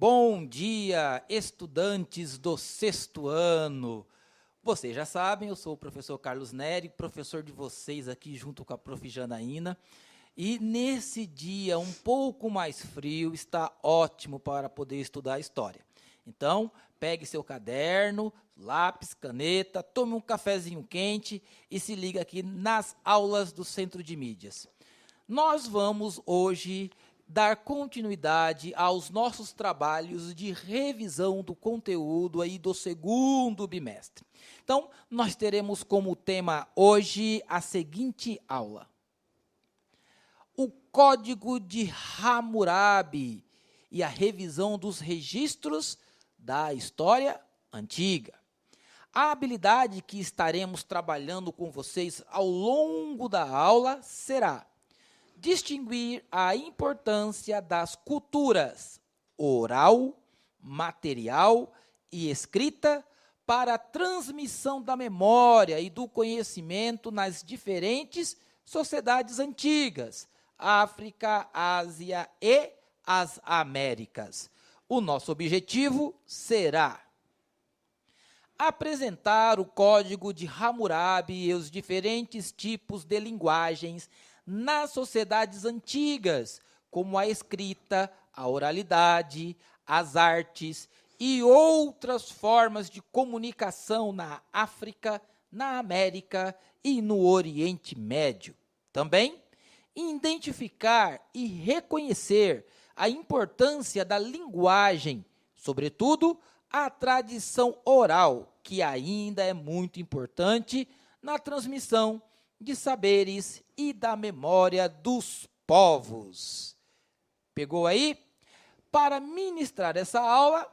Bom dia, estudantes do sexto ano. Vocês já sabem, eu sou o professor Carlos Neri, professor de vocês aqui junto com a prof. Janaína. E nesse dia um pouco mais frio, está ótimo para poder estudar história. Então, pegue seu caderno, lápis, caneta, tome um cafezinho quente e se liga aqui nas aulas do Centro de Mídias. Nós vamos hoje dar continuidade aos nossos trabalhos de revisão do conteúdo aí do segundo bimestre. Então, nós teremos como tema hoje a seguinte aula: o Código de Hammurabi e a revisão dos registros da história antiga. A habilidade que estaremos trabalhando com vocês ao longo da aula será distinguir a importância das culturas oral, material e escrita para a transmissão da memória e do conhecimento nas diferentes sociedades antigas, África, Ásia e as Américas. O nosso objetivo será apresentar o Código de Hammurabi e os diferentes tipos de linguagens nas sociedades antigas, como a escrita, a oralidade, as artes e outras formas de comunicação na África, na América e no Oriente Médio. Também identificar e reconhecer a importância da linguagem, sobretudo a tradição oral, que ainda é muito importante na transmissão de saberes e da memória dos povos. Pegou aí? Para ministrar essa aula,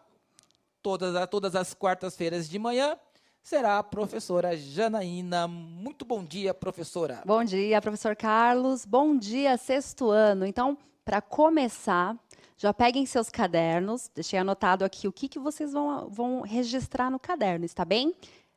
todas as quartas-feiras de manhã, será a professora Janaína. Muito bom dia, professora. Bom dia, professor Carlos. Bom dia, sexto ano. Então, para começar, já peguem seus cadernos. Deixei anotado aqui o que vocês vão registrar no caderno, está bem?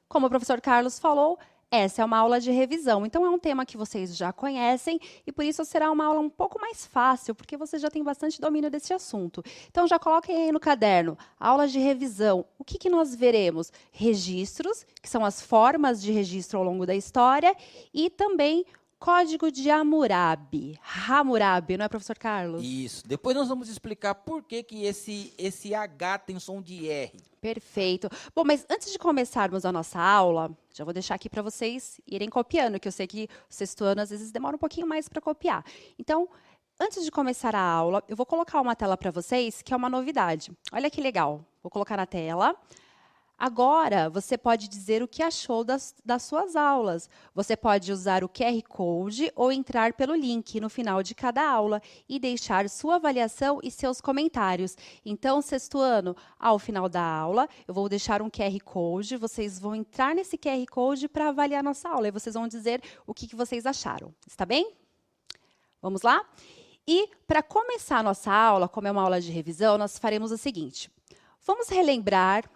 Como o professor Carlos falou, essa é uma aula de revisão, então é um tema que vocês já conhecem e por isso será uma aula um pouco mais fácil, porque vocês já têm bastante domínio desse assunto. Então já coloquem aí no caderno, aula de revisão. O que nós veremos? Registros, que são as formas de registro ao longo da história, e também Código de Hammurabi. Hammurabi, não é, professor Carlos? Isso. Depois nós vamos explicar por que esse H tem som de R. Perfeito. Bom, mas antes de começarmos a nossa aula, já vou deixar aqui para vocês irem copiando, que eu sei que o sexto ano às vezes demora um pouquinho mais para copiar. Então, antes de começar a aula, eu vou colocar uma tela para vocês, que é uma novidade. Olha que legal. Vou colocar na tela. Agora, você pode dizer o que achou das suas aulas. Você pode usar o QR Code ou entrar pelo link no final de cada aula e deixar sua avaliação e seus comentários. Então, sexto ano, ao final da aula, eu vou deixar um QR Code, vocês vão entrar nesse QR Code para avaliar nossa aula e vocês vão dizer o que vocês acharam. Está bem? Vamos lá? E, para começar a nossa aula, como é uma aula de revisão, nós faremos o seguinte. Vamos relembrar.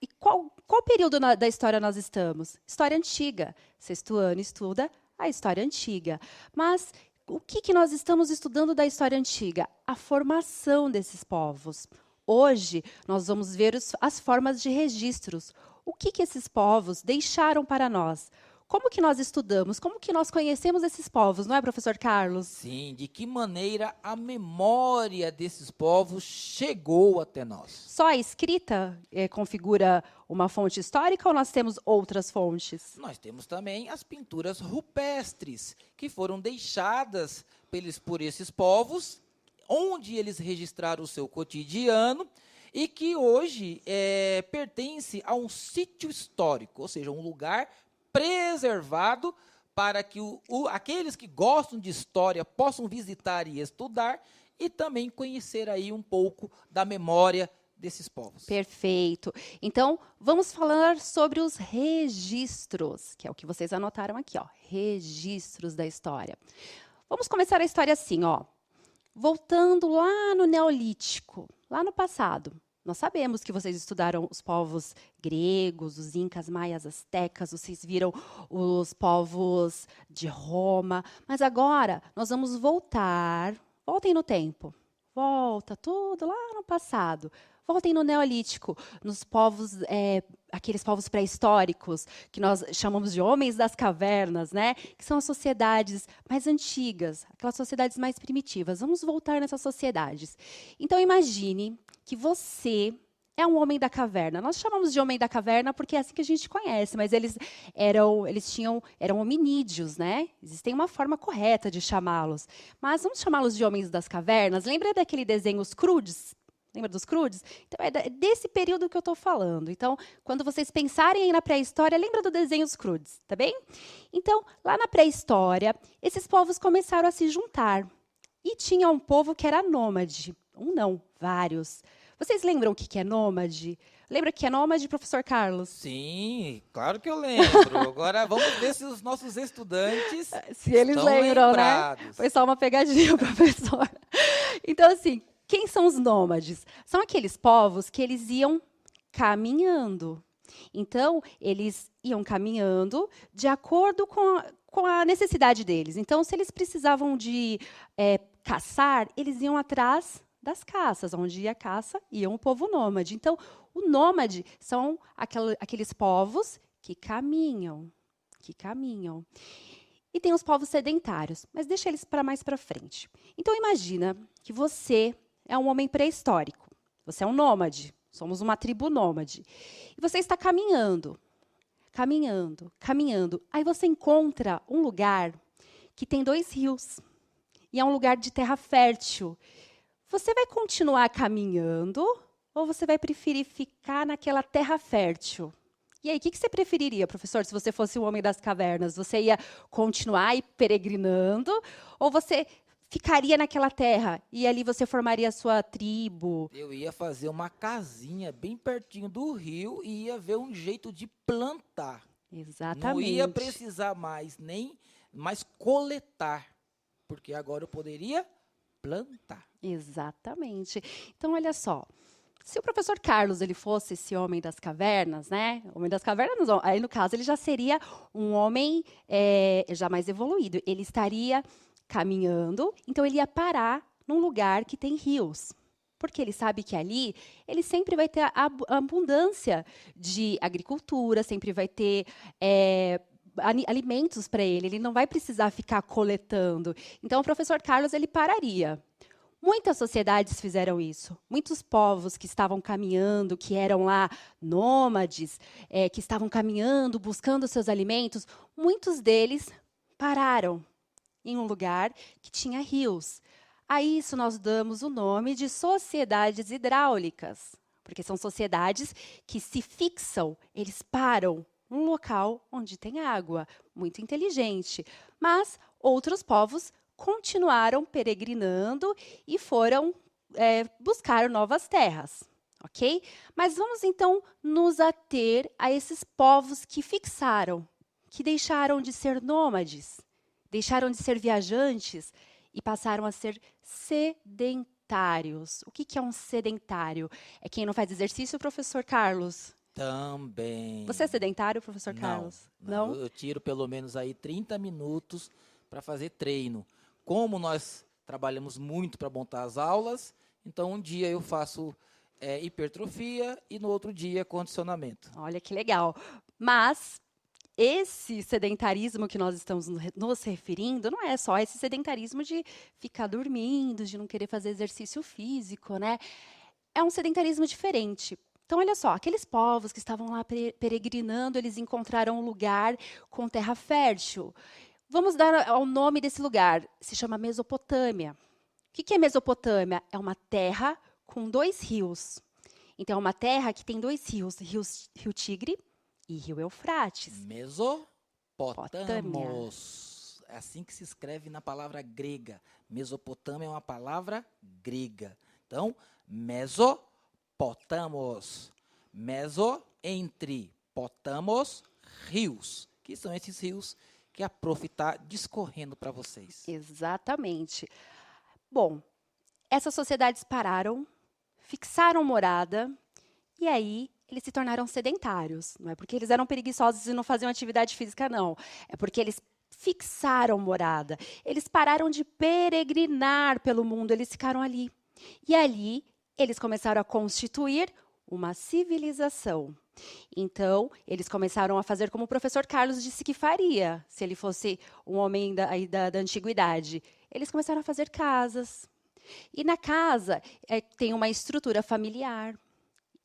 E qual período da história nós estamos? História antiga. Sexto ano estuda a história antiga. Mas o que nós estamos estudando da história antiga? A formação desses povos. Hoje, nós vamos ver as formas de registros. O que esses povos deixaram para nós? Como que nós estudamos? Como que nós conhecemos esses povos, não é, professor Carlos? Sim, de que maneira a memória desses povos chegou até nós? Só a escrita configura uma fonte histórica ou nós temos outras fontes? Nós temos também as pinturas rupestres, que foram deixadas por esses povos, onde eles registraram o seu cotidiano, e que hoje pertence a um sítio histórico, ou seja, um lugar preservado para que aqueles que gostam de história possam visitar e estudar e também conhecer aí um pouco da memória desses povos. Perfeito. Então, vamos falar sobre os registros, que é o que vocês anotaram aqui, ó, registros da história. Vamos começar a história assim, ó. Voltando lá no Neolítico, lá no passado. Nós sabemos que vocês estudaram os povos gregos, os incas, maias, astecas, vocês viram os povos de Roma, mas agora nós vamos voltar, voltem no tempo, volta tudo lá no passado. Voltem no Neolítico, nos povos, aqueles povos pré-históricos, que nós chamamos de homens das cavernas, né? Que são as sociedades mais antigas, aquelas sociedades mais primitivas. Vamos voltar nessas sociedades. Então, imagine que você é um homem da caverna. Nós chamamos de homem da caverna porque é assim que a gente conhece, mas eles eram hominídeos, né? Existem uma forma correta de chamá-los. Mas vamos chamá-los de homens das cavernas. Lembra daquele desenho Os Crudes? Lembra dos Crudes? Então, é desse período que eu estou falando. Então, quando vocês pensarem aí na pré-história, lembra do desenho Os Crudes, tá bem? Então, lá na pré-história, esses povos começaram a se juntar. E tinha um povo que era nômade. Um não, vários. Vocês lembram o que é nômade? Lembra o que é nômade, professor Carlos? Sim, claro que eu lembro. Agora vamos ver se os nossos estudantes se eles estão lembram, lembrados. Né? Foi só uma pegadinha, professor. Então, assim, quem são os nômades? São aqueles povos que eles iam caminhando. Então, eles iam caminhando de acordo com a necessidade deles. Então, se eles precisavam de caçar, eles iam atrás das caças. Onde ia a caça, ia um povo nômade. Então, o nômade são aqueles povos que caminham. E tem os povos sedentários, mas deixa eles para mais para frente. Então, imagina que você é um homem pré-histórico. Você é um nômade. Somos uma tribo nômade. E você está caminhando. Aí você encontra um lugar que tem 2 rios. E é um lugar de terra fértil. Você vai continuar caminhando ou você vai preferir ficar naquela terra fértil? E aí, o que você preferiria, professor, se você fosse o homem das cavernas? Você ia continuar peregrinando ou você ficaria naquela terra e ali você formaria a sua tribo? Eu ia fazer uma casinha bem pertinho do rio e ia ver um jeito de plantar. Exatamente. Não ia precisar nem mais coletar, porque agora eu poderia plantar. Exatamente. Então, olha só. Se o professor Carlos ele fosse esse homem das cavernas, né? Homem das cavernas, aí no caso ele já seria um homem já mais evoluído. Ele estaria caminhando, então ele ia parar num lugar que tem rios. Porque ele sabe que ali ele sempre vai ter a abundância de agricultura, sempre vai ter alimentos para ele. Ele não vai precisar ficar coletando. Então, o professor Carlos ele pararia. Muitas sociedades fizeram isso. Muitos povos que estavam caminhando, que eram lá nômades, que estavam caminhando, buscando seus alimentos, muitos deles pararam em um lugar que tinha rios. A isso nós damos o nome de sociedades hidráulicas, porque são sociedades que se fixam, eles param num local onde tem água. Muito inteligente. Mas outros povos continuaram peregrinando e foram buscar novas terras, ok? Mas vamos, então, nos ater a esses povos que fixaram, que deixaram de ser nômades, deixaram de ser viajantes e passaram a ser sedentários. O que é um sedentário? É quem não faz exercício, professor Carlos? Também. Você é sedentário, professor Carlos? Não. Eu tiro pelo menos aí 30 minutos para fazer treino. Como nós trabalhamos muito para montar as aulas, então um dia eu faço hipertrofia e no outro dia condicionamento. Olha que legal. Mas esse sedentarismo que nós estamos nos referindo não é só esse sedentarismo de ficar dormindo, de não querer fazer exercício físico, né? É um sedentarismo diferente. Então, olha só, aqueles povos que estavam lá peregrinando, eles encontraram um lugar com terra fértil. Vamos dar o nome desse lugar. Se chama Mesopotâmia. O que é Mesopotâmia? É uma terra com 2 rios. Então, é uma terra que tem 2 rios. Rio Tigre e Rio Eufrates. Mesopotamos. É assim que se escreve na palavra grega. Mesopotâmia é uma palavra grega. Então, Mesopotamos. Meso, entre, potamos, rios. Que são esses rios que a prof está discorrendo para vocês. Exatamente. Bom, essas sociedades pararam, fixaram morada, e aí eles se tornaram sedentários. Não é porque eles eram preguiçosos e não faziam atividade física, não. É porque eles fixaram morada. Eles pararam de peregrinar pelo mundo, eles ficaram ali. E ali eles começaram a constituir uma civilização. Então, eles começaram a fazer como o professor Carlos disse que faria, se ele fosse um homem da antiguidade. Eles começaram a fazer casas. E na casa tem uma estrutura familiar.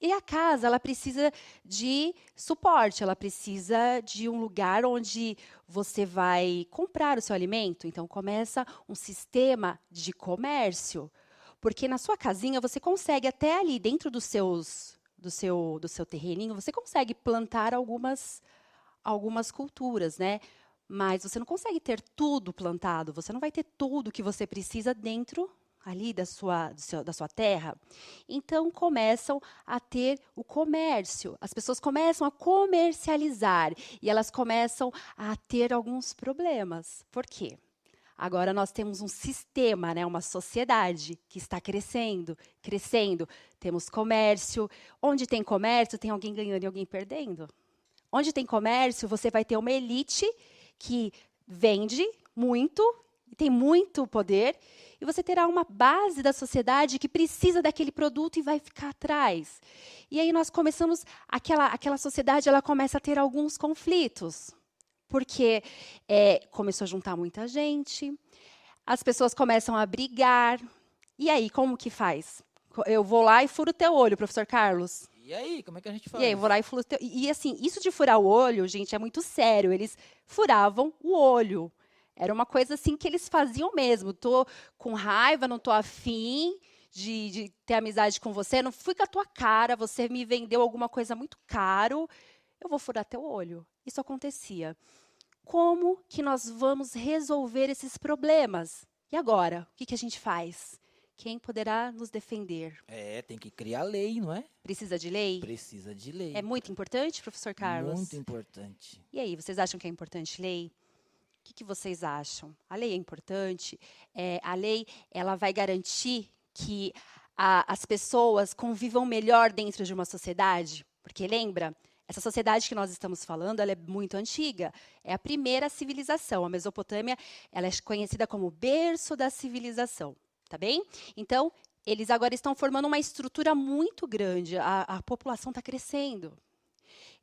E a casa, ela precisa de suporte, ela precisa de um lugar onde você vai comprar o seu alimento. Então, começa um sistema de comércio. Porque na sua casinha, você consegue até ali, dentro do seu terreninho, você consegue plantar algumas culturas, né? Mas você não consegue ter tudo plantado, você não vai ter tudo que você precisa dentro ali da sua terra. Então, começam a ter o comércio. As pessoas começam a comercializar e elas começam a ter alguns problemas. Por quê? Agora nós temos um sistema, né, uma sociedade que está crescendo, crescendo. Temos comércio. Onde tem comércio, tem alguém ganhando e alguém perdendo. Onde tem comércio, você vai ter uma elite que vende muito, tem muito poder, e você terá uma base da sociedade que precisa daquele produto e vai ficar atrás. E aí nós começamos, aquela sociedade ela começa a ter alguns conflitos, porque começou a juntar muita gente, as pessoas começam a brigar, e aí como que faz? Eu vou lá e furo o teu olho, professor Carlos. E aí, como é que a gente E aí, eu faz? vou lá e furo o teu... E assim, isso de furar o olho, gente, é muito sério. Eles furavam o olho. Era uma coisa assim que eles faziam mesmo. Tô com raiva, não tô afim de ter amizade com você, não fui com a tua cara, você me vendeu alguma coisa muito caro, eu vou furar teu olho. Isso acontecia. Como que nós vamos resolver esses problemas? E agora? O que que a gente faz? Quem poderá nos defender? Tem que criar lei, não é? Precisa de lei? Precisa de É lei. muito importante, professor Muito Carlos? importante. E aí, vocês acham que é importante lei? O que que vocês acham? A lei é importante? A lei ela vai garantir que as pessoas convivam melhor dentro de uma sociedade? Porque lembra, essa sociedade que nós estamos falando, ela é muito antiga. É a primeira civilização. A Mesopotâmia, ela é conhecida como o berço da civilização, tá bem? Então, eles agora estão formando uma estrutura muito grande. A população está crescendo.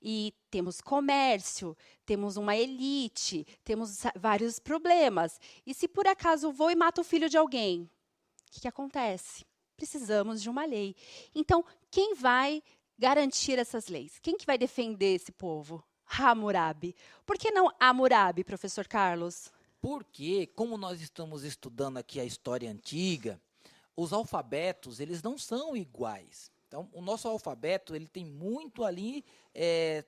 E temos comércio, temos uma elite, temos vários problemas. E se por acaso eu vou e mato o filho de alguém, o que acontece? Precisamos de uma lei. Então, quem vai garantir essas leis? Quem que vai defender esse povo? Hammurabi. Por que não Hammurabi, professor Carlos? Porque, como nós estamos estudando aqui a história antiga, os alfabetos, eles não são iguais. Então, o nosso alfabeto, ele tem muito ali,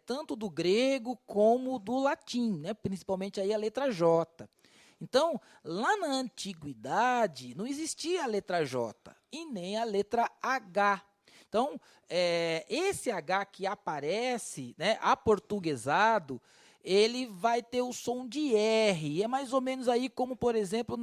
tanto do grego como do latim, né? Principalmente aí a letra J. Então, lá na antiguidade, não existia a letra J e nem a letra H. Então, esse H que aparece, né, aportuguesado, ele vai ter o som de R. E é mais ou menos aí como, por exemplo,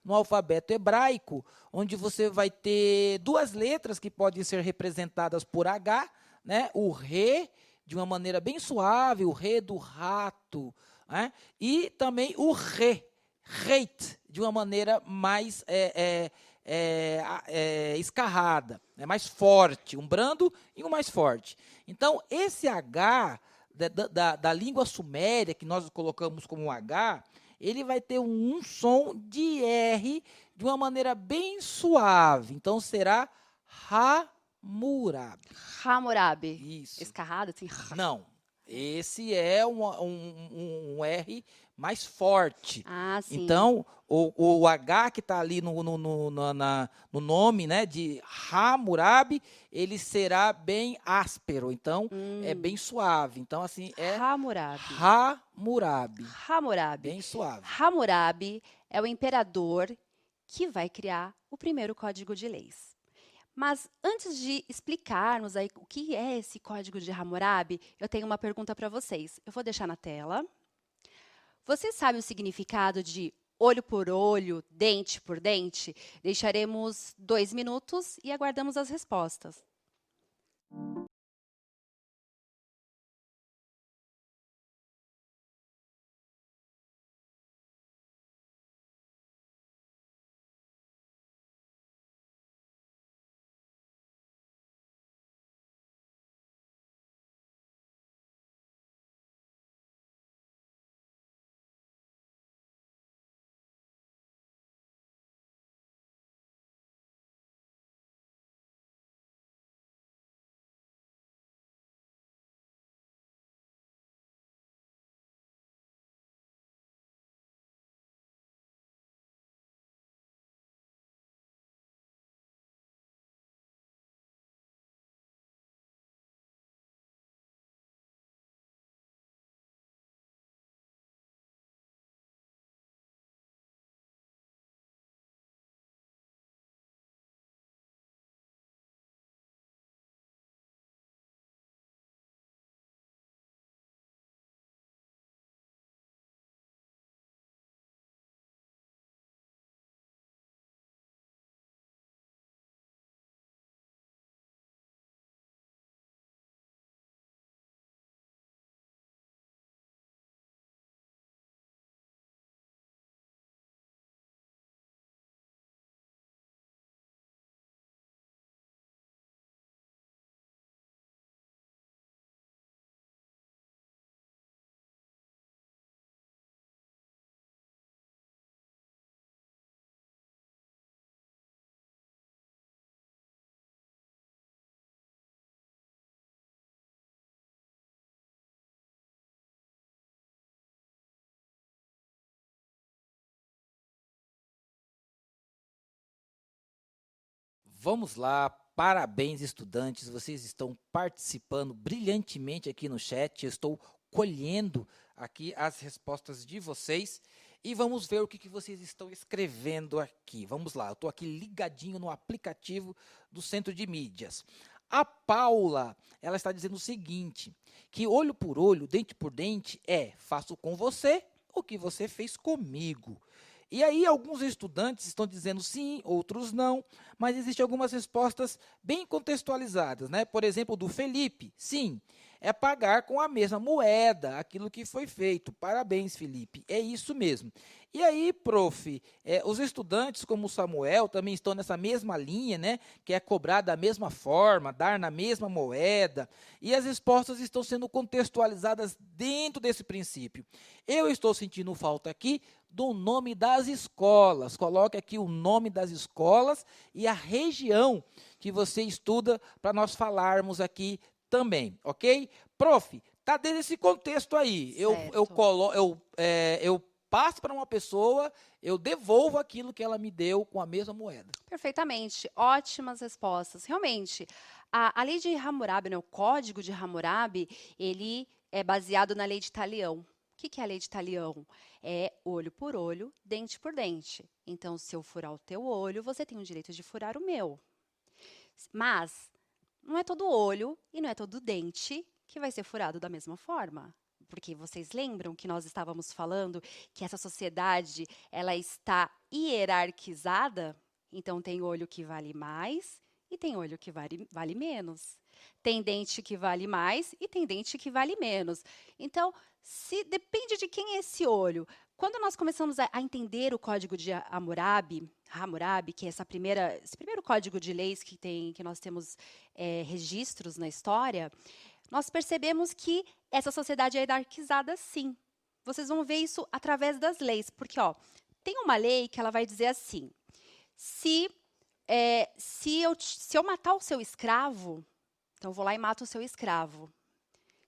no alfabeto hebraico, onde você vai ter duas letras que podem ser representadas por H, né? O Re, de uma maneira bem suave, o Re do rato, né? E também o Reit, de uma maneira mais escarrada, né? Mais forte, um brando e um mais forte. Então, esse H da língua suméria, que nós colocamos como H, ele vai ter um som de R de uma maneira bem suave. Então, será Hammurabi. Hammurabi. Isso. Escarrado, assim. Não, esse é um R mais forte. Ah, sim. Então, o H que está ali no nome, né, de Hammurabi, ele será bem áspero. Então, é bem suave. Então, assim, é Hammurabi. Hammurabi. Hammurabi. Bem suave. Hammurabi é o imperador que vai criar o primeiro código de leis. Mas antes de explicarmos aí o que é esse código de Hammurabi, eu tenho uma pergunta para vocês. Eu vou deixar na tela. Você sabe o significado de olho por olho, dente por dente? Deixaremos 2 minutos e aguardamos as respostas. vamos lá. Parabéns, estudantes. Vocês estão participando brilhantemente aqui no chat. Eu estou colhendo aqui as respostas de vocês. E vamos ver o que vocês estão escrevendo aqui. Vamos lá, eu estou aqui ligadinho no aplicativo do Centro de Mídias. A Paula, ela está dizendo o seguinte, que olho por olho, dente por dente, faço com você o que você fez comigo. E aí alguns estudantes estão dizendo sim, outros não, mas existem algumas respostas bem contextualizadas, né? Por exemplo, do Felipe, sim, é pagar com a mesma moeda aquilo que foi feito. Parabéns, Felipe, é isso mesmo. E aí, prof, os estudantes como o Samuel também estão nessa mesma linha, né? Que é cobrar da mesma forma, dar na mesma moeda, e as respostas estão sendo contextualizadas dentro desse princípio. Eu estou sentindo falta aqui do nome das escolas. Coloque aqui o nome das escolas e a região que você estuda para nós falarmos aqui também, ok? Prof, tá dentro desse contexto aí. Eu passo para uma pessoa, eu devolvo aquilo que ela me deu com a mesma moeda. Perfeitamente, ótimas respostas. Realmente, a lei de Hammurabi, né, o código de Hammurabi, ele é baseado na lei de Talião. O que é a lei de Talião? É olho por olho, dente por dente. Então, se eu furar o teu olho, você tem o direito de furar o meu. Mas não é todo olho e não é todo dente que vai ser furado da mesma forma. Porque vocês lembram que nós estávamos falando que essa sociedade ela está hierarquizada? Então, tem olho que vale mais e tem olho que vale menos. Tem dente que vale mais e tem dente que vale menos. Então, depende de quem é esse olho. Quando nós começamos a entender o código de Hammurabi, que é esse primeiro código de leis que nós temos registros na história, nós percebemos que essa sociedade é hierarquizada, sim. Vocês vão ver isso através das leis, porque tem uma lei que ela vai dizer assim, se eu matar o seu escravo, então eu vou lá e mato o seu escravo,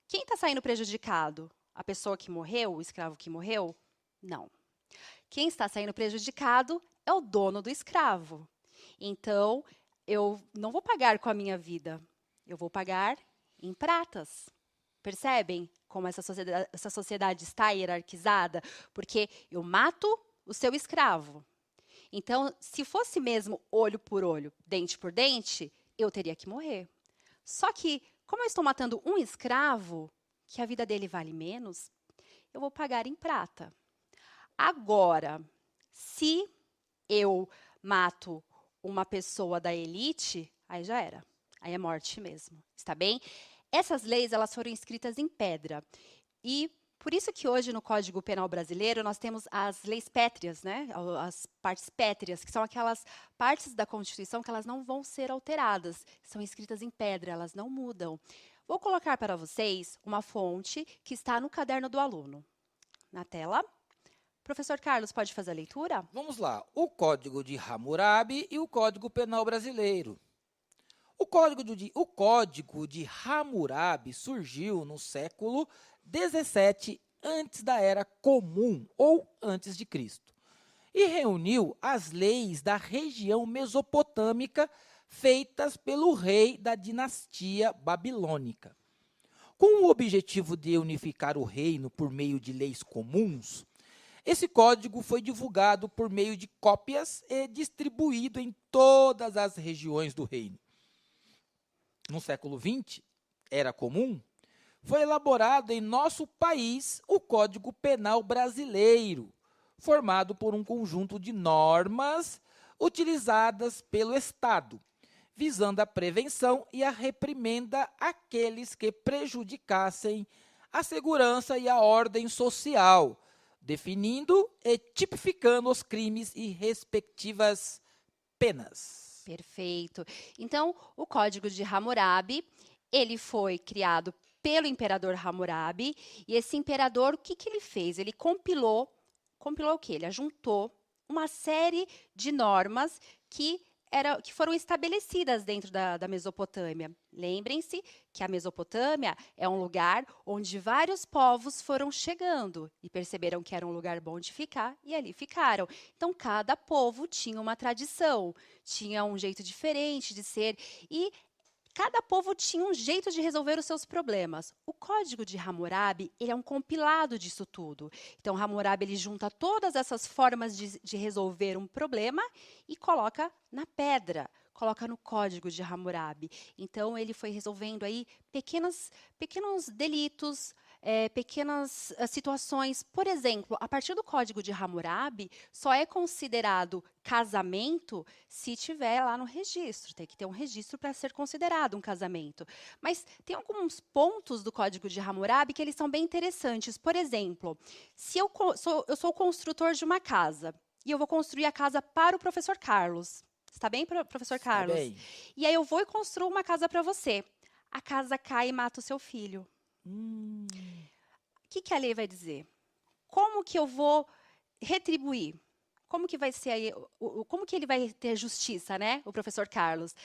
quem está saindo prejudicado? A pessoa que morreu, o escravo que morreu? Não. Quem está saindo prejudicado é o dono do escravo. Então, eu não vou pagar com a minha vida, eu vou pagar em pratas. Percebem como essa sociedade está hierarquizada? Porque eu mato o seu escravo. Então, se fosse mesmo olho por olho, dente por dente, eu teria que morrer. Só que, como eu estou matando um escravo, que a vida dele vale menos, eu vou pagar em prata. Agora, se eu mato uma pessoa da elite, aí já era. Aí é morte mesmo, está bem? Essas leis, elas foram escritas em pedra. E por isso que hoje no Código Penal Brasileiro nós temos as leis pétreas, né? As partes pétreas, que são aquelas partes da Constituição que elas não vão ser alteradas, são escritas em pedra, elas não mudam. Vou colocar para vocês uma fonte que está no caderno do aluno. Na tela. Professor Carlos, pode fazer a leitura? Vamos lá. O Código de Hammurabi e o Código Penal Brasileiro. O Código de Hammurabi surgiu no século 17 antes da Era Comum, ou antes de Cristo, e reuniu as leis da região mesopotâmica feitas pelo rei da dinastia babilônica. Com o objetivo de unificar o reino por meio de leis comuns, esse código foi divulgado por meio de cópias e distribuído em todas as regiões do reino. No século XX, Era Comum, foi elaborado em nosso país o Código Penal Brasileiro, formado por um conjunto de normas utilizadas pelo Estado, visando a prevenção e a reprimenda àqueles que prejudicassem a segurança e a ordem social, definindo e tipificando os crimes e respectivas penas. Perfeito. Então, o Código de Hammurabi, ele foi criado pelo imperador Hammurabi, e esse imperador, o que ele fez? Ele compilou o quê? Ele ajuntou uma série de normas que que foram estabelecidas dentro da Mesopotâmia. Lembrem-se que a Mesopotâmia é um lugar onde vários povos foram chegando e perceberam que era um lugar bom de ficar e ali ficaram. Então, cada povo tinha uma tradição, tinha um jeito diferente de ser e cada povo tinha um jeito de resolver os seus problemas. O Código de Hammurabi, ele é um compilado disso tudo. Então, Hammurabi ele junta todas essas formas de resolver um problema e coloca na pedra, coloca no Código de Hammurabi. Então, ele foi resolvendo aí pequenos delitos, pequenas situações. Por exemplo, a partir do Código de Hammurabi, só é considerado casamento se tiver lá no registro. Tem que ter um registro para ser considerado um casamento. Mas tem alguns pontos do Código de Hammurabi que eles são bem interessantes. Por exemplo, se eu sou o construtor de uma casa e eu vou construir a casa para o professor Carlos. Está bem, professor Carlos? Está bem. E aí eu vou e construo uma casa para você. A casa cai e mata o seu filho. Hum. O que a lei vai dizer? Como que eu vou retribuir? Como que vai ser aí, como que ele vai ter justiça, né? O professor Carlos.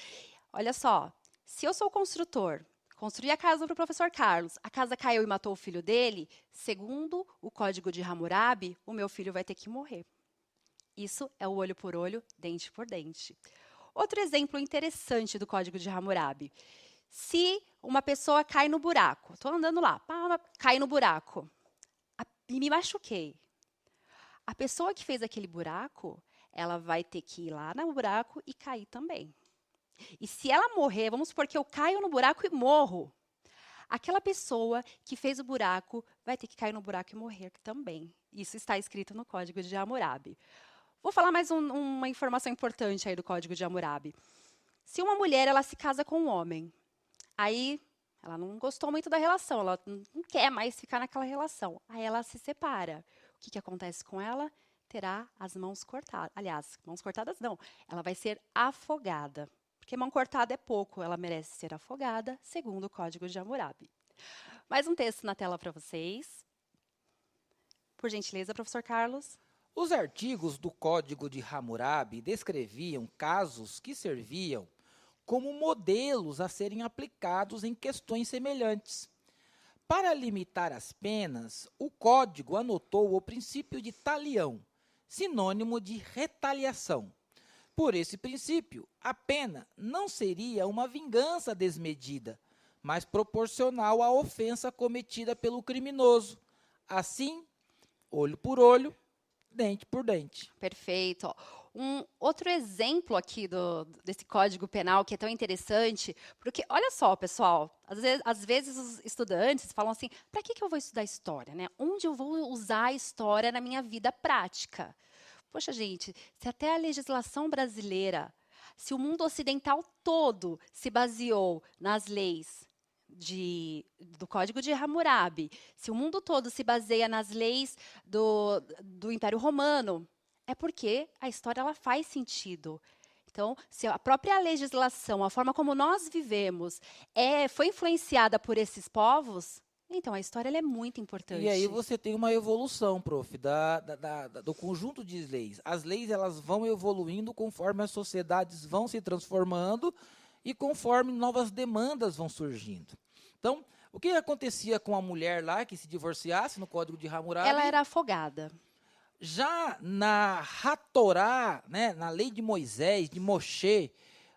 Olha só, se eu sou o construtor, construí a casa para o professor Carlos, a casa caiu e matou o filho dele, segundo o Código de Hammurabi, o meu filho vai ter que morrer. Isso é o olho por olho, dente por dente. Outro exemplo interessante do Código de Hammurabi. Se uma pessoa cai no buraco, estou andando lá, cai no buraco e me machuquei. A pessoa que fez aquele buraco, ela vai ter que ir lá no buraco e cair também. E se ela morrer, vamos supor que eu caio no buraco e morro. Aquela pessoa que fez o buraco vai ter que cair no buraco e morrer também. Isso está escrito no Código de Hammurabi. Vou falar mais uma informação importante aí do Código de Hammurabi. Se uma mulher ela se casa com um homem, aí ela não gostou muito da relação, ela não quer mais ficar naquela relação. Aí ela se separa. O que acontece com ela? Terá as mãos cortadas. Aliás, mãos cortadas não. Ela vai ser afogada. Porque mão cortada é pouco, ela merece ser afogada, segundo o Código de Hammurabi. Mais um texto na tela para vocês. Por gentileza, professor Carlos. Os artigos do Código de Hammurabi descreviam casos que serviam como modelos a serem aplicados em questões semelhantes. Para limitar as penas, o Código anotou o princípio de talião, sinônimo de retaliação. Por esse princípio, a pena não seria uma vingança desmedida, mas proporcional à ofensa cometida pelo criminoso. Assim, olho por olho, dente por dente. Perfeito. Um outro exemplo aqui desse Código Penal que é tão interessante, porque, olha só, pessoal, às vezes os estudantes falam assim, para que eu vou estudar história? Né? Onde eu vou usar a história na minha vida prática? Poxa, gente, se até a legislação brasileira, se o mundo ocidental todo se baseou nas leis do Código de Hammurabi, se o mundo todo se baseia nas leis do Império Romano, é porque a história ela faz sentido. Então, se a própria legislação, a forma como nós vivemos, foi influenciada por esses povos, então a história ela é muito importante. E aí você tem uma evolução, prof, do conjunto de leis. As leis elas vão evoluindo conforme as sociedades vão se transformando e conforme novas demandas vão surgindo. Então, o que acontecia com a mulher lá que se divorciasse no Código de Hammurabi? Ela era afogada. Já na Hatorá, né, na lei de Moisés, de Moshe,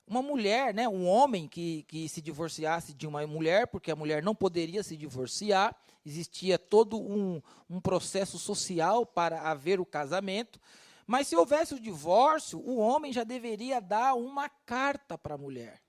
uma mulher, né, um homem que se divorciasse de uma mulher, porque a mulher não poderia se divorciar, existia todo um processo social para haver o casamento, mas se houvesse o divórcio, o homem já deveria dar uma carta para a mulher.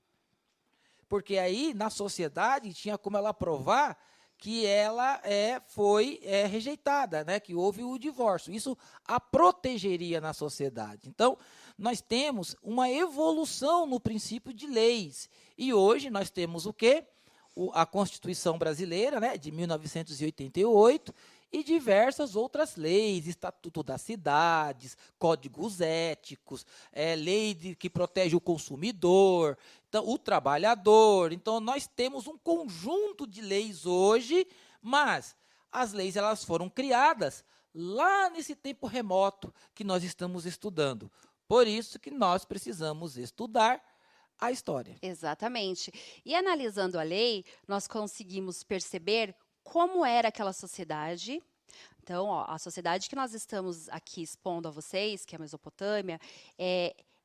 Porque aí, na sociedade, tinha como ela provar que ela foi rejeitada, né, que houve o divórcio. Isso a protegeria na sociedade. Então, nós temos uma evolução no princípio de leis. E hoje nós temos o quê? A Constituição Brasileira, né, de 1988, e diversas outras leis, Estatuto das Cidades, códigos éticos, lei que protege o consumidor, então, o trabalhador. Então, nós temos um conjunto de leis hoje, mas as leis elas foram criadas lá nesse tempo remoto que nós estamos estudando. Por isso que nós precisamos estudar a história. Exatamente. E analisando a lei, nós conseguimos perceber como era aquela sociedade. Então, ó, a sociedade que nós estamos aqui expondo a vocês, que é a Mesopotâmia,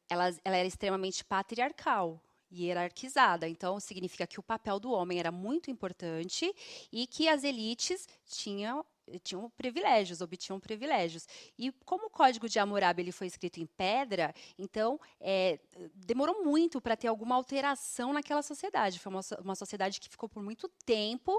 ela era extremamente patriarcal e hierarquizada. Então, significa que o papel do homem era muito importante e que as elites tinham privilégios, obtinham privilégios. E como o Código de Hammurabi ele foi escrito em pedra, então demorou muito para ter alguma alteração naquela sociedade. Foi uma sociedade que ficou por muito tempo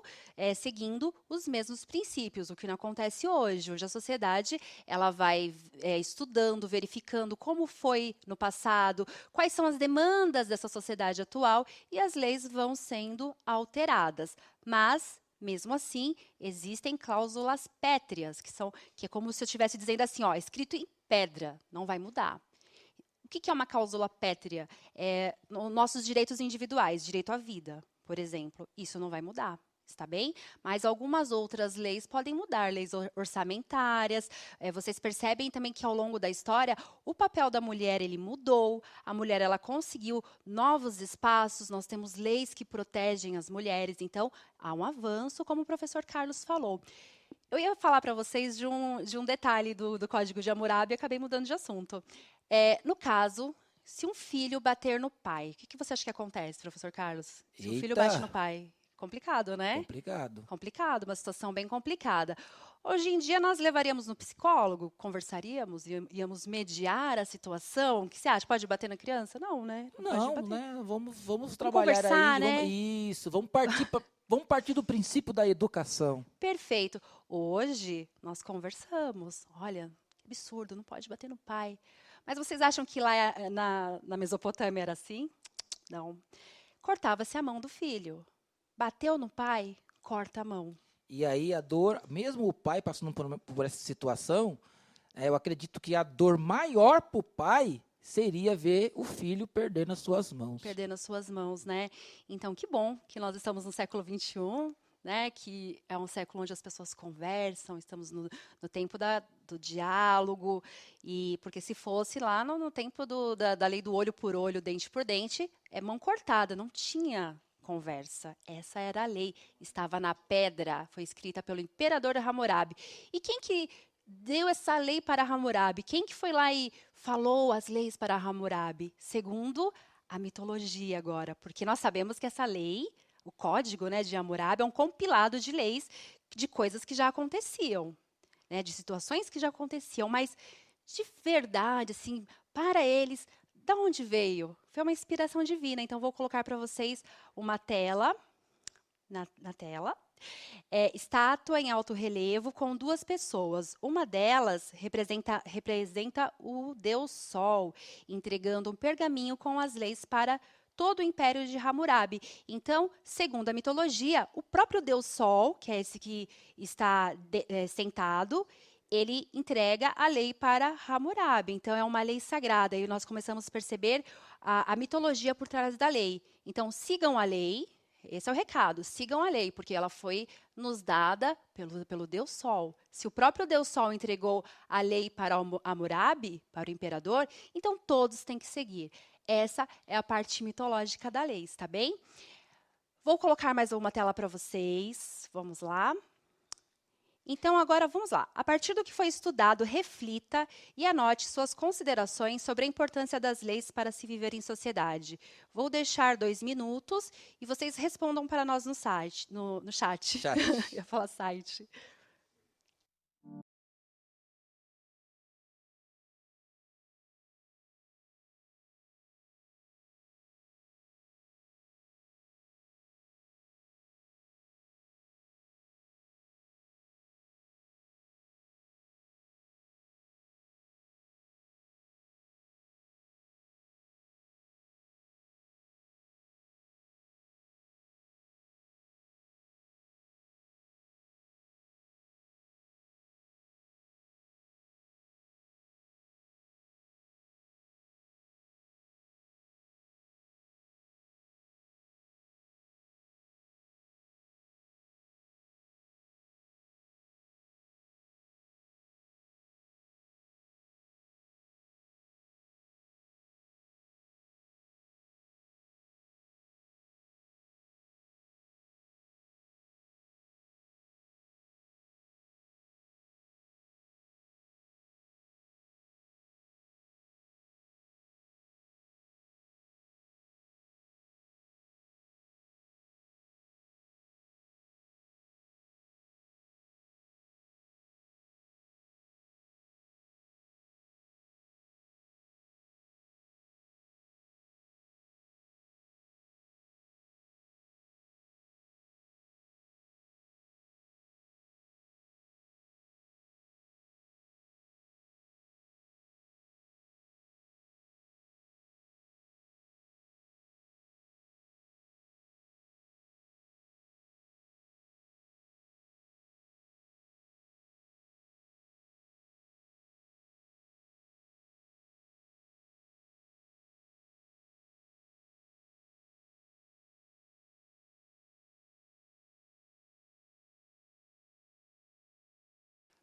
seguindo os mesmos princípios, o que não acontece hoje. Hoje a sociedade ela vai estudando, verificando como foi no passado, quais são as demandas dessa sociedade atual e as leis vão sendo alteradas. Mas mesmo assim, existem cláusulas pétreas, que é como se eu estivesse dizendo assim, ó, escrito em pedra, não vai mudar. O que é uma cláusula pétrea? Nossos direitos individuais, direito à vida, por exemplo, isso não vai mudar. Está bem? Mas algumas outras leis podem mudar, leis orçamentárias. Vocês percebem também que ao longo da história o papel da mulher ele mudou. A mulher ela conseguiu novos espaços. Nós temos leis que protegem as mulheres. Então há um avanço, como o professor Carlos falou. Eu ia falar para vocês de um detalhe do Código de Hammurabi e acabei mudando de assunto. No caso, se um filho bater no pai, o que você acha que acontece, professor Carlos? Se um filho bate no pai? Complicado, né? Complicado. Complicado, uma situação bem complicada. Hoje em dia, nós levaríamos no psicólogo, conversaríamos, íamos mediar a situação. O que você acha? Pode bater na criança? Não, né? Não pode Não, bater. né? Vamos trabalhar conversar, aí. né? Isso, vamos partir do princípio da educação. Perfeito. Hoje, nós conversamos. Olha, que absurdo, não pode bater no pai. Mas vocês acham que lá na Mesopotâmia era assim? Não. Cortava-se a mão do filho. Bateu no pai, corta a mão. E aí a dor, mesmo o pai passando por essa situação, eu acredito que a dor maior para o pai seria ver o filho perder nas suas mãos. Perder nas suas mãos, né? Então, que bom que nós estamos no século XXI, né? Que é um século onde as pessoas conversam, estamos no tempo do diálogo, e porque se fosse lá no tempo da lei do olho por olho, dente por dente, é mão cortada, não tinha conversa. Essa era a lei, estava na pedra, foi escrita pelo imperador Hammurabi. E quem que deu essa lei para Hammurabi? Quem que foi lá e falou as leis para Hammurabi? Segundo a mitologia agora, porque nós sabemos que essa lei, o código, né, de Hammurabi, é um compilado de leis de coisas que já aconteciam, né, de situações que já aconteciam, mas de verdade, assim, para eles, da onde veio? Foi uma inspiração divina. Então, vou colocar para vocês uma tela, na tela. Estátua em alto relevo com duas pessoas. Uma delas representa o Deus Sol, entregando um pergaminho com as leis para todo o Império de Hammurabi. Então, segundo a mitologia, o próprio Deus Sol, que é esse que está sentado, ele entrega a lei para Hammurabi. Então, é uma lei sagrada. E nós começamos a perceber a mitologia por trás da lei. Então, sigam a lei. Esse é o recado. Sigam a lei, porque ela foi nos dada pelo Deus Sol. Se o próprio Deus Sol entregou a lei para Hammurabi, para o imperador, então todos têm que seguir. Essa é a parte mitológica da lei, está bem? Vou colocar mais uma tela para vocês. Vamos lá. Então, agora vamos lá. A partir do que foi estudado, reflita e anote suas considerações sobre a importância das leis para se viver em sociedade. Vou deixar 2 minutos e vocês respondam para nós no site, no chat. Chat. Eu ia falar site.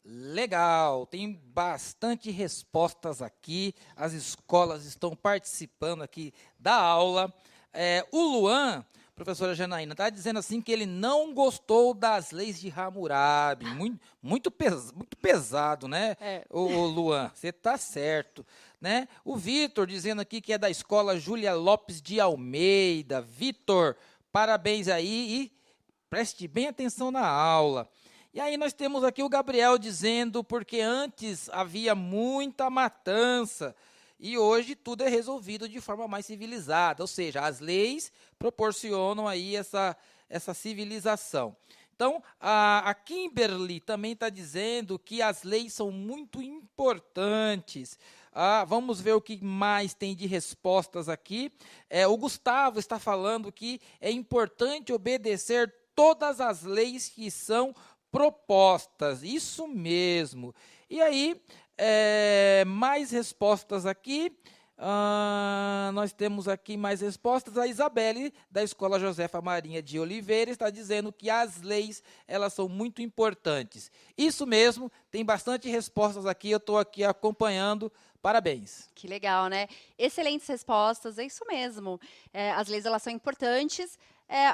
Legal, tem bastante respostas aqui, as escolas estão participando aqui da aula. O Luan, professora Janaína, está dizendo assim que ele não gostou das leis de Hammurabi, muito pesado, né, É. o Luan, você está certo, né? O Vitor dizendo aqui que é da escola Júlia Lopes de Almeida. Vitor, parabéns aí e preste bem atenção na aula. E aí nós temos aqui o Gabriel dizendo, porque antes havia muita matança e hoje tudo é resolvido de forma mais civilizada, ou seja, as leis proporcionam aí essa civilização. Então, a Kimberly também está dizendo que as leis são muito importantes. Vamos ver o que mais tem de respostas aqui. O Gustavo está falando que é importante obedecer todas as leis que são propostas, isso mesmo. E aí, mais respostas aqui. Nós temos aqui mais respostas. A Isabelle, da Escola Josefa Marinha de Oliveira, está dizendo que as leis, elas são muito importantes. Isso mesmo, tem bastante respostas aqui, eu estou aqui acompanhando. Parabéns. Que legal, né? Excelentes respostas, é isso mesmo. As leis, elas são importantes.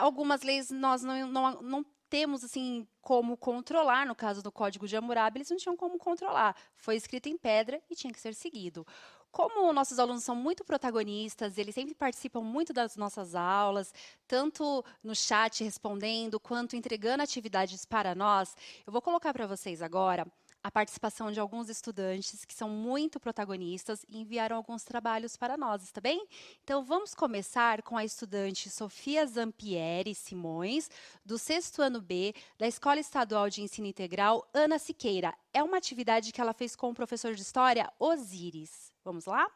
Algumas leis nós não temos assim como controlar, no caso do Código de Hammurabi, eles não tinham como controlar. Foi escrito em pedra e tinha que ser seguido. Como nossos alunos são muito protagonistas, eles sempre participam muito das nossas aulas, tanto no chat respondendo, quanto entregando atividades para nós, eu vou colocar para vocês agora a participação de alguns estudantes que são muito protagonistas e enviaram alguns trabalhos para nós, está bem? Então, vamos começar com a estudante Sofia Zampieri Simões, do 6º ano B, da Escola Estadual de Ensino Integral Ana Siqueira. É uma atividade que ela fez com o professor de História, Osíris. Vamos lá?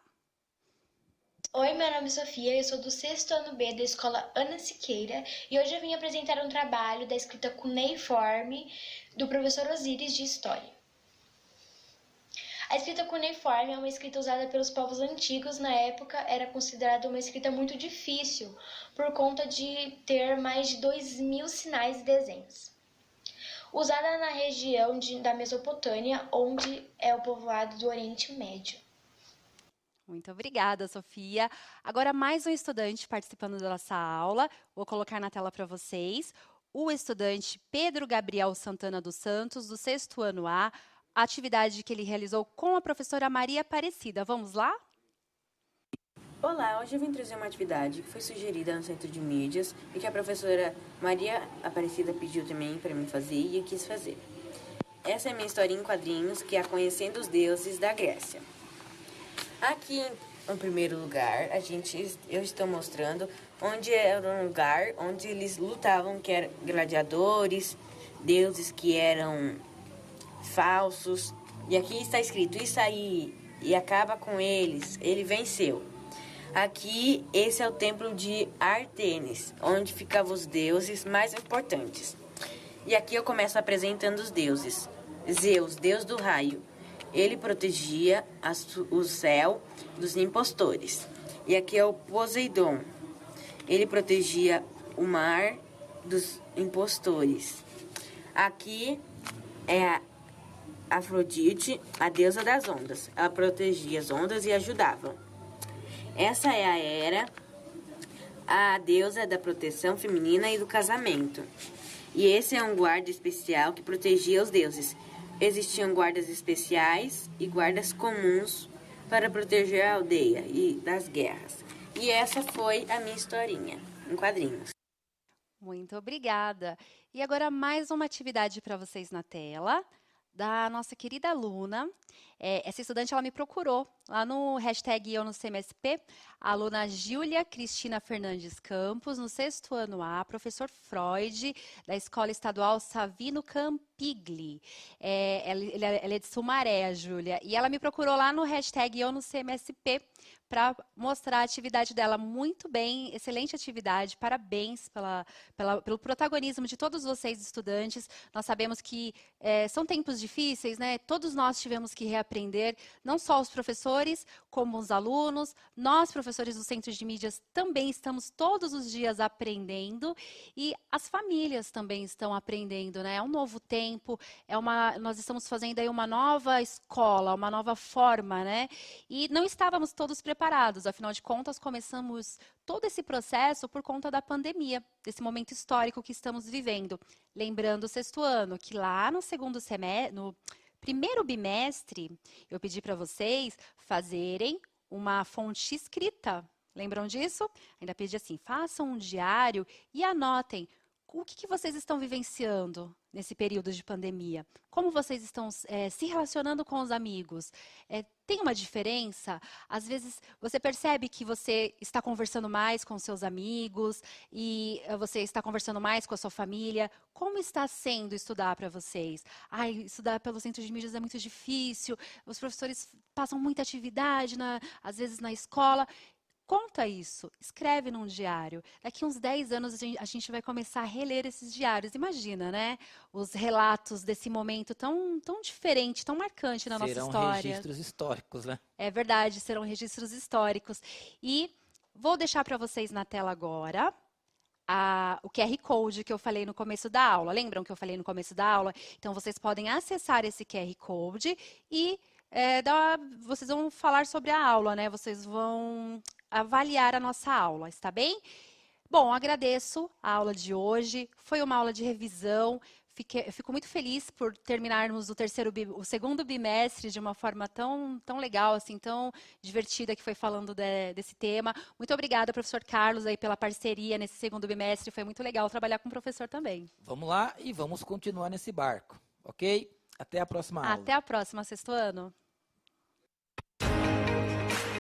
Oi, meu nome é Sofia, eu sou do 6º ano B da Escola Ana Siqueira e hoje eu vim apresentar um trabalho da escrita cuneiforme do professor Osíris de História. A escrita cuneiforme é uma escrita usada pelos povos antigos. Na época, era considerada uma escrita muito difícil, por conta de ter mais de 2.000 sinais e desenhos. Usada na região da Mesopotâmia, onde é o povoado do Oriente Médio. Muito obrigada, Sofia. Agora, mais um estudante participando da nossa aula. Vou colocar na tela para vocês. O estudante Pedro Gabriel Santana dos Santos, do 6º ano A, a atividade que ele realizou com a professora Maria Aparecida. Vamos lá? Olá, hoje eu vim trazer uma atividade que foi sugerida no Centro de Mídias e que a professora Maria Aparecida pediu também para mim fazer e eu quis fazer. Essa é a minha historinha em quadrinhos, que é a Conhecendo os Deuses da Grécia. Aqui, em primeiro lugar, eu estou mostrando onde era um lugar onde eles lutavam, que eram gladiadores, deuses que eram falsos. E aqui está escrito, isso aí, e acaba com eles, ele venceu. Aqui, esse é o templo de Ártemis, onde ficavam os deuses mais importantes. E aqui eu começo apresentando os deuses. Zeus, deus do raio. Ele protegia o céu dos impostores. E aqui é o Poseidon. Ele protegia o mar dos impostores. Aqui é a Afrodite, a deusa das ondas. Ela protegia as ondas e ajudava. Essa é a Hera, a deusa da proteção feminina e do casamento. E esse é um guarda especial que protegia os deuses. Existiam guardas especiais e guardas comuns para proteger a aldeia e das guerras. E essa foi a minha historinha, em quadrinhos. Muito obrigada. E agora mais uma atividade para vocês na tela, da nossa querida aluna. Essa estudante, ela me procurou lá no hashtag Eu no CMSP, a aluna Júlia Cristina Fernandes Campos, no 6º ano A, professor Freud, da Escola Estadual Savino Campigli. Ela é de Sumaré, a Júlia, e ela me procurou lá no hashtag Eu no CMSP para mostrar a atividade dela. Muito bem, excelente atividade, parabéns pelo protagonismo de todos vocês, estudantes. Nós sabemos que são tempos difíceis, né? Todos nós tivemos que reaprender, não só os professores, como os alunos. Nós, professores do Centro de Mídias, também estamos todos os dias aprendendo e as famílias também estão aprendendo, né? É um novo tempo. tempo, nós estamos fazendo aí uma nova escola, uma nova forma, né? E não estávamos todos preparados, afinal de contas, começamos todo esse processo por conta da pandemia, desse momento histórico que estamos vivendo. Lembrando o sexto ano, que lá no segundo semestre, no primeiro bimestre, eu pedi para vocês fazerem uma fonte escrita. Lembram disso? Ainda pedi assim, façam um diário e anotem o que vocês estão vivenciando nesse período de pandemia. Como vocês estão se relacionando com os amigos? Tem uma diferença? Às vezes você percebe que você está conversando mais com seus amigos e você está conversando mais com a sua família. Como está sendo estudar para vocês? Estudar pelo centro de mídias é muito difícil, os professores passam muita atividade, às vezes na escola. Conta isso, escreve num diário. Daqui uns 10 anos a gente vai começar a reler esses diários. Imagina, né? Os relatos desse momento tão diferente, tão marcante na nossa história. Serão registros históricos, né? É verdade, serão registros históricos. E vou deixar para vocês na tela agora o QR Code que eu falei no começo da aula. Lembram que eu falei no começo da aula? Então, vocês podem acessar esse QR Code e vocês vão falar sobre a aula, né? Vocês vão avaliar a nossa aula, está bem? Bom, agradeço a aula de hoje. Foi uma aula de revisão. Eu fico muito feliz por terminarmos o segundo bimestre de uma forma tão legal, assim, tão divertida, que foi falando desse tema. Muito obrigada, professor Carlos, aí, pela parceria nesse segundo bimestre. Foi muito legal trabalhar com o professor também. Vamos lá e vamos continuar nesse barco, ok? Até a próxima aula. Até a próxima, sexto ano.